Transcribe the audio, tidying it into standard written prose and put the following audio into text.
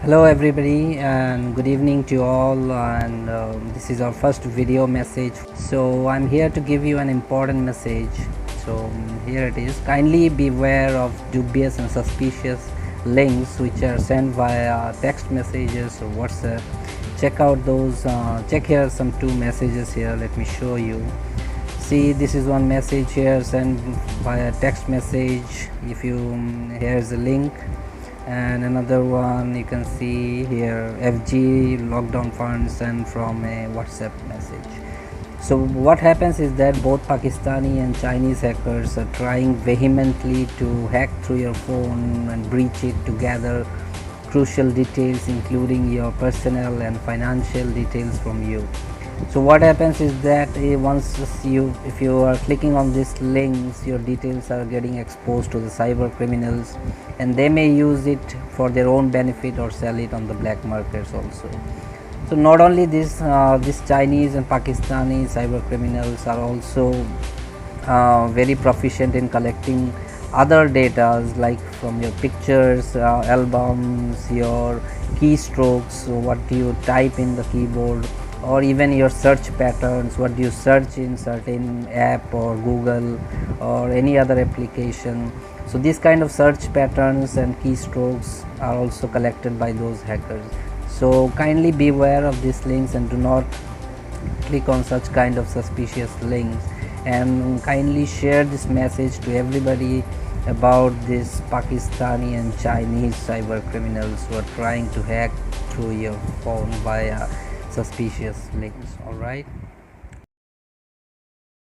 Hello everybody and good evening to you all, and this is our first video message. So I'm here to give you an important message. So here it is: kindly beware of dubious and suspicious links which are sent via text messages or WhatsApp. Check out those, check here some two messages here. Let me show you. See, this is one message here sent via text message. If you here's a link, and another one you can see here, FG lockdown funds, and from a WhatsApp message. So what happens is that both Pakistani and Chinese hackers are trying vehemently to hack through your phone and breach it to gather crucial details, including your personal and financial details from you. So what happens is that if you are clicking on these links, your details are getting exposed to the cyber criminals, and they may use it for their own benefit or sell it on the black markets also. So not only this, these Chinese and Pakistani cyber criminals are also very proficient in collecting other data, like from your pictures, albums, your keystrokes, so what do you type in the keyboard, or even your search patterns, what do you search in certain app or Google or any other application. So these kind of search patterns and keystrokes are also collected by those hackers. So kindly beware of these links and do not click on such kind of suspicious links, and kindly share this message to everybody about this Pakistani and Chinese cyber criminals who are trying to hack through your phone via suspicious links. All right.